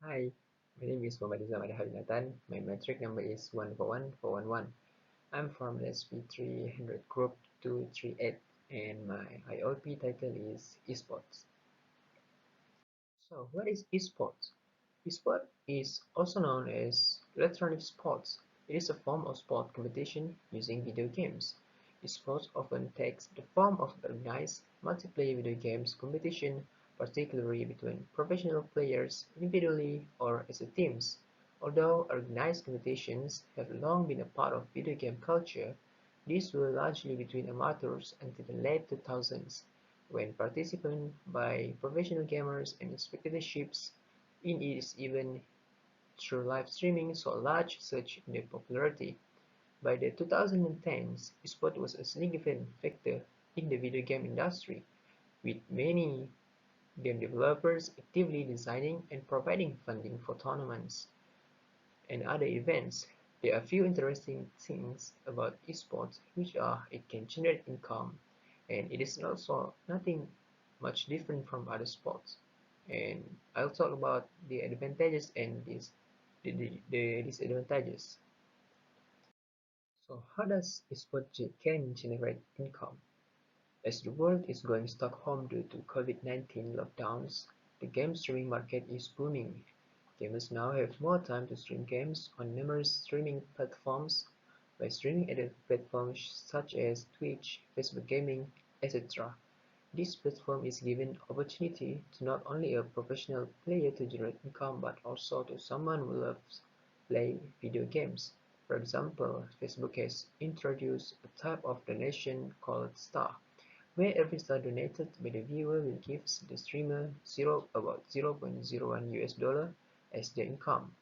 Hi, my name is Mohd Nidzam Adha bin Atan. My metric number is 141411. I'm from LSP300 group 238 and my IOP title is Esports. So, what is esports? Esport is also known as electronic sports. It is a form of sport competition using video games. Esports often takes the form of organized multiplayer video games competition, particularly between professional players individually or as a teams. Although organized competitions have long been a part of video game culture, these were largely between amateurs until the late 2000s, when participation by professional gamers and spectatorships in it even through live streaming saw a large surge in their popularity. By the 2010s, esports was a significant factor in the video game industry, with many game developers actively designing and providing funding for tournaments and other events. There are a few interesting things about esports, which are it can generate income, and it is also nothing much different from other sports. And I'll talk about the advantages and the disadvantages. So how does can generate income? As the world is going Stockholm due to COVID-19 lockdowns, the game streaming market is booming. Gamers now have more time to stream games on numerous streaming platforms. By streaming at platforms such as Twitch, Facebook Gaming, etc. This platform is given opportunity to not only a professional player to generate income but also to someone who loves play video games. For example, Facebook has introduced a type of donation called star, where every star donated by the viewer will give the streamer about 0.01 US dollar as their income.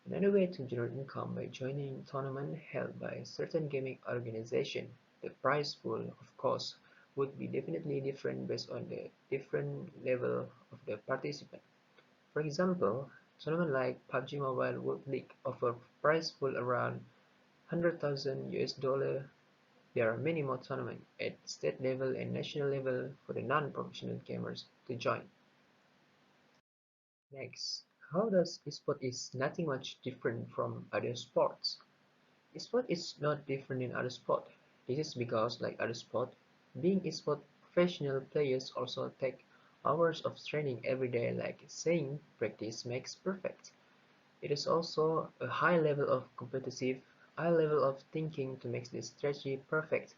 Another way to generate income by joining tournament held by a certain gaming organization. The prize pool, of course, would be definitely different based on the different level of the participant. For example, tournament like PUBG Mobile World League offer prize pool around 100,000 US dollar. There are many more tournaments at state level and national level for the non-professional gamers to join. Next, how does esport is nothing much different from other sports? Esport is not different in other sport. This is because, like other sport, being esport professional players also take hours of training every day, like saying practice makes perfect. It is also a high level of competitive, high level of thinking to make the strategy perfect.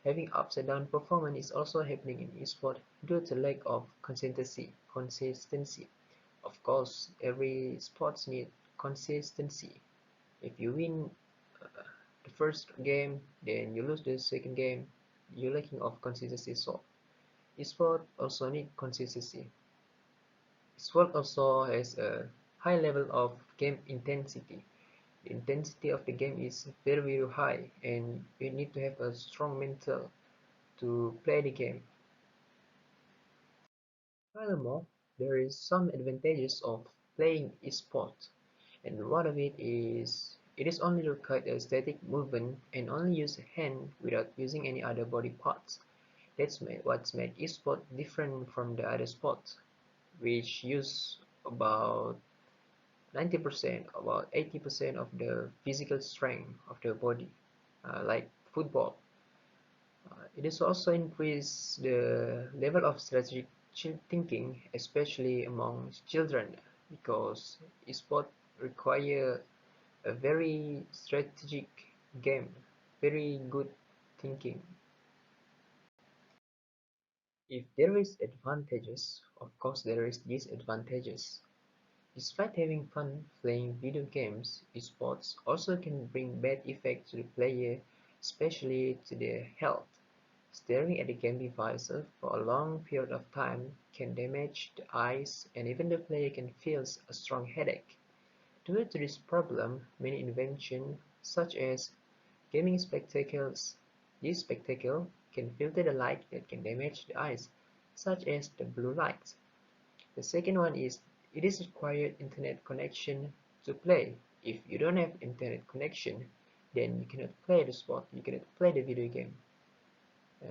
Having ups and down performance is also happening in esport due to lack of consistency. Of course, every sports need consistency. If you win uh, the first game, then you lose the second game, you're lacking of consistency. So, esport also need consistency. Sport also has a high level of game intensity. The intensity of the game is very very high, and you need to have a strong mental to play the game. Furthermore, there is some advantages of playing esport, and one of it is only required a static movement and only use a hand without using any other body parts. What's made esport different from the other sports, which use about 90%, about 80% of the physical strength of the body, like football. It is also increase the level of strategic thinking, especially among children, because sport require a very strategic game, very good thinking. If there is advantages, of course there is disadvantages. Despite having fun playing video games, esports also can bring bad effects to the player, especially to their health. Staring at the game devices for a long period of time can damage the eyes, and even the player can feel a strong headache. Due to this problem, many inventions, such as gaming spectacles, this spectacle can filter the light that can damage the eyes, such as the blue light. The second one is it is required internet connection to play. If you don't have internet connection, then you cannot play the sport, you cannot play the video game.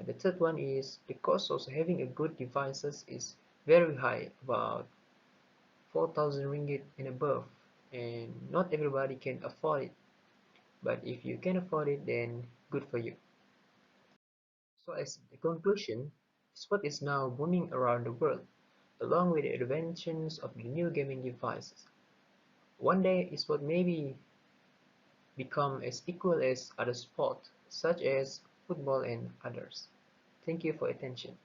The third one is the cost of having a good devices is very high, about 4,000 ringgit and above, and not everybody can afford it. But if you can afford it, then good for you. So as a conclusion, sport is now booming around the world, along with the inventions of the new gaming devices. One day, sport may become as equal as other sports, such as football and others. Thank you for attention.